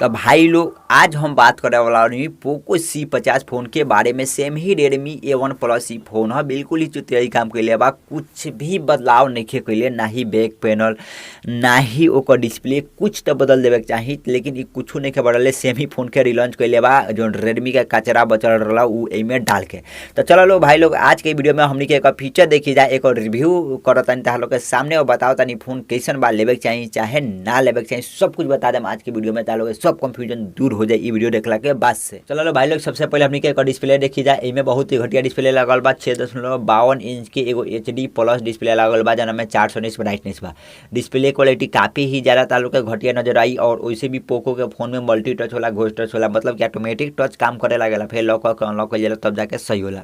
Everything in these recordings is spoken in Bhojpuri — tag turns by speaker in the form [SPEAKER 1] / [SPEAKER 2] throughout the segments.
[SPEAKER 1] तो भाई लोग आज हम बात करने वाला हूँ पोको C50 फ़ोन के बारे में। सेम ही रेडमी A1 प्लस फ़ोन है, बिल्कुल ही चुतियाई काम कैले बा, कुछ भी बदलाव नहीं कैले, ना ही बैक पैनल ना ही ओकर डिस्प्ले कुछ तो बदल देवे चाहिए, लेकिन ये कुछ नहीं के बदले सेम ही फ़ोन के रिलॉन्च कैले बा, जो रेडमी का कचरा बचल रहा वो एमे डाल के। तो चलो लोग भाई लोग आज के वीडियो में हमने के एक फीचर देखी जाए, एक रिव्यू करतानी तहा लोग के सामने और बताओ तानी फ़ोन कैसन बा, लेवे चाहिए चाहे ना लेवे चाहिए, सब कुछ बता दें आज की वीडियो में। लोग सब कंफ्यूजन दूर हो जाए ये वीडियो देखला के बाद से। चलो लो भाई लोग सबसे पहले हमने के डिस्प्ले देखी जाए, इनमें बहुत ही घटिया डिस्प्ले लगल बा, 6.52 इंच के एगो HD प्लस डिस्प्ले लगल बा, जना में 419 ब्राइटनेस बा। डिस्प्ले क्वालिटी काफ़ी ही ज़्यादा ताल्लुक के घटिया नजर आई, और वैसे भी पोको के फोन में मल्टी टच होला, घोस्ट टच होला, मतलब कि ऑटोमेटिक टच काम करे लगेला, फिर लॉक अनलॉक कर तब जाके सही होला।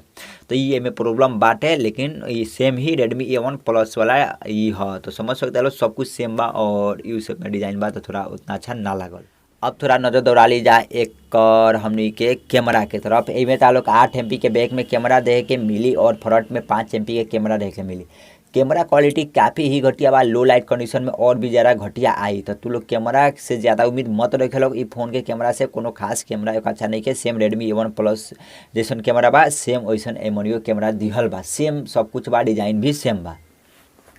[SPEAKER 1] तो ये में प्रॉब्लम बाटे, लेकिन ये सेम ही रेडमी A1 प्लस वाला ये है, तो समझ सकते हो सब कुछ सेम बा, और यू सब में डिजाइन बा तो थोड़ा उतना अच्छा ना लागल। अब थोड़ा नज़र दौड़ा ली जाए एक और हमनी के कैमरा के तरफ। इनमें ताल्लुक 8 MP के बैक में कैमरा देखे के मिली, और फ्रंट में 5 MP के कैमरा देखे के मिली। कैमरा क्वालिटी काफ़ी ही घटिया बा, लो लाइट कंडीशन में और भी ज़्यादा घटिया आई। तो तू लोग कैमरा से ज़्यादा उम्मीद मत रखे लोग, इस फोन के कैमरा से कोनो खास कैमरा एक अच्छा नहीं के। सेम रेडमी A1 प्लस जैसन कैमरा बा, सेम वैसन एमोनियो कैमरा दिहल बा, सेम सब कुछ बा, डिजाइन भी सेम बा।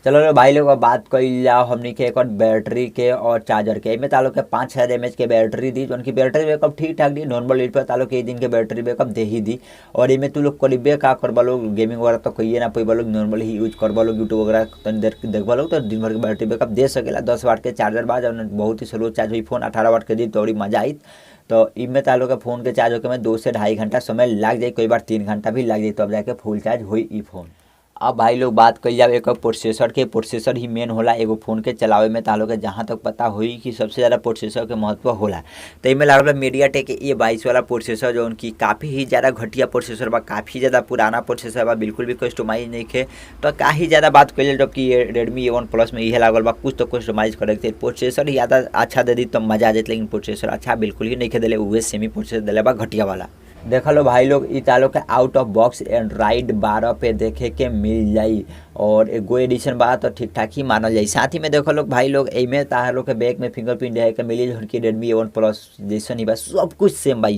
[SPEAKER 1] चलो भाई लोग बात कर जाओ हमनी के एक और बैटरी के और चार्जर के। इनमें ताल्लुक के 5000 mAh के बैटरी दी, जो उनकी बैटरी बैकअप ठीक ठाक दी, नॉर्मल यूज पर ताल्लुक एक दिन के बैटरी बैकअप दे ही दी। और इनमें तू लोग करीबे का करबा लोग, गेमिंग वगैरह तो कहिए ना पैबा लोग, नॉर्मल ही यूज करबा लोग, यूट्यूब वगैरह तनी देर देखबा लोग, तो दिन भर के बैटरी बैकअप दे सकेला। 10 वाट के चार्जर बा, जब बहुत ही स्लो चार्ज हुई फोन 18 वाट के दी तो बड़ी मजा आई। तो इनमें ताल्लुक के फोन के चार्ज होकर में 2 से 2.5 घंटा समय लग जाए, कई बार 3 घंटा भी लग जाए, तो अब जाके फुल चार्ज हुई ई फोन। अब भाई लोग बात कर जाए एक प्रोसेसर के। प्रोसेसर ही मेन होला एगो फोन के चलावे में, तालो के जहाँ तक पता हुई कि सबसे ज़्यादा प्रोसेसर के महत्व होला। तो इनमें लागल MediaTek A22 वाला प्रोसेसर, जो उनकी काफ़ी ही ज़्यादा घटिया प्रोसेसर बा, काफ़ी ज़्यादा पुराना प्रोसेसर बा, बिल्कुल भी कस्टमाइज नहीं खे। तो काफ़ी ज़्यादा बात कर जबकि रेडमी A1 प्लस में यह लागल बा कुछ तो कस्टमाइज करे थे। प्रोसेसर ज़्यादा अच्छा दे दी तो मजा आ जाए, लेकिन प्रोसेसर अच्छा बिल्कुल ही नहीं खे दिले, वह सेमी प्रोसेसर दिले बा घटिया वाला। देख लो भाई लोग ई तालो के आउट ऑफ बॉक्स एंड्रॉइड 12 पे देखे के मिल जाई, और एगो एडिशन बा तो ठीक ठाक ही मानल जाई। साथ ही में देखो लोग भाई लोग एमे तार लोग के बैक में फिंगरप्रिंट है के मिली, जो कि रेडमी A1 प्लस जैसन ही बा, सब कुछ सेम बा।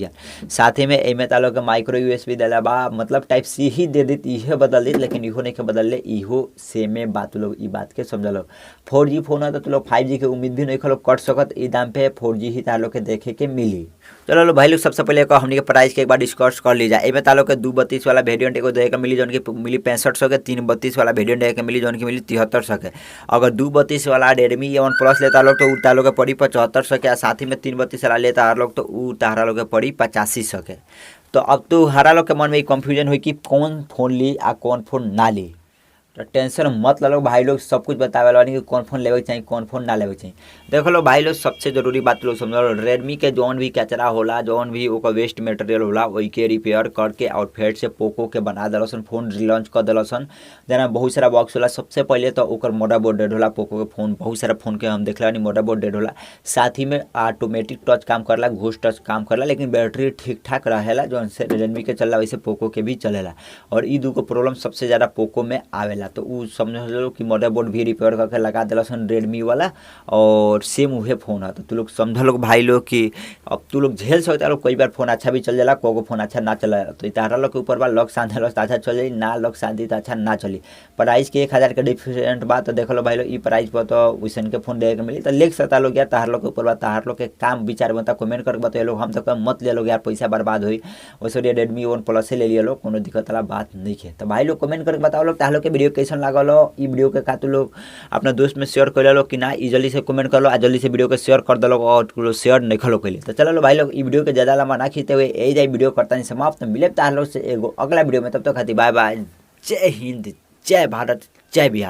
[SPEAKER 1] साथ ही में एमे तालो के माइक्रो USB दिला बा, मतलब टाइप C ही दे दी, इहे बदल दी, लेकिन इहो नहीं के बदल ले, इहो सेमे बात लोग ई बात के समझ लो। 4G फोन है तो लोग 5G के उम्मीद भी नहीं खलो कट सकत, ई दाम पे 4G ही तार लोग के देखे के मिली। चलो लो भाई लोग सबसे पहले हमने के प्राइस के एक बार डिस्कस कर ली जाए। एमे तालो के 232 वाला वेरिएंट एगो देखे के मिली, जौन की मिली 6500 के। 332 वाला वेरिएंट देखे के मिली, जौन की मिली 7300 के। अगर 232 वाला रेडमी A1 प्लस लेता लोग तो उ तालो के पड़ी 7500 के, साथ ही में 332 वाला लेता लोग तो उ तारा लोग के पड़ी 8500 के। तो अब तो हरा लोग के मन में कंफ्यूजन हुई कि कौन फोन ली आ कौन फोन ना ली। तो टेंशन मत लो भाई लोग, सब कुछ बतावे वाला कि कौन फोन लेवे चाहिए कौन फोन ना लेवे चाहिए। देखो लो भाई लोग सबसे जरूरी बात लोग समझ लो, रेडमी के जौन भी कचरा होला, जौन भी ओकर वेस्ट मटेरियल होला, वही के रिपेयर करके और फिर से पोको के बना दिलसन, फोन रिलॉन्च कर दिलसन। जना बहुत सारा बॉक्स होला, सबसे पहले तो ओकर मदरबोर्ड डेड होला। पोको के फोन बहुत सारा फोन के हम देखला नहीं मदरबोर्ड डेड होला। साथ ही में ऑटोमेटिक टच काम करला, घोस्ट टच काम करला, लेकिन बैटरी ठीक ठाक रहेला, जौन से रेडमी के चलला वैसे पोको के भी चलेला। और ई दूगो प्रॉब्लम सबसे ज़्यादा पोको में आवेला, तो उ समझ लो कि मदरबोर्ड भी रिपेयर करके लगा दिलसन रेडमी वाला, और सेम उहे फोन है। तो तू लोग समझ लो भाई लोग कि अब तू लोग झेल सकता लोग, कई बार फोन अच्छा भी चल जाला, कोई फोन अच्छा ना चला, तो तारा लोग के ऊपर बा, लॉक शांत तो अच्छा चल जाई, ना लॉक शांति तो अच्छा ना चली। प्राइस के 1000 के डिफरेंट बा, तो देख लो भाई लोग ई प्राइस पर तो वैसन के फोन देखे के मिली। तो लेख सकता लोग यार, तार लोग के ऊपर बा, तार लोग के काम विचार बता कमेंट करके बताइए लोग। हम तो मत ले लोग यार, पैसा बर्बाद हुई, वैसे रेडमी A1 प्लस ले लिया लोग, कोनो दिक्कत वाला बात नहीं है। तो भाई लोग कमेंट करके बताओ लोग तार लोग के वीडियो कैसन लागल हो, ई वीडियो के खातिर लोग अपना दोस्त में शेयर कर लो कि ना, ई जल्दी से कमेंट कर लो, जल्दी से वीडियो को शेयर कर दो और शेयर नहीं खलो के लिए। तो चलो लो भाई लोग ई वीडियो के ज़्यादा लंबा ना खींचते हुए यही जाए वीडियो करता नहीं समाप्त, मिले तार लोग से एगो अगला वीडियो में, तब तक खातिर बाय बाय, जय हिंद, जय भारत, जय बिहार।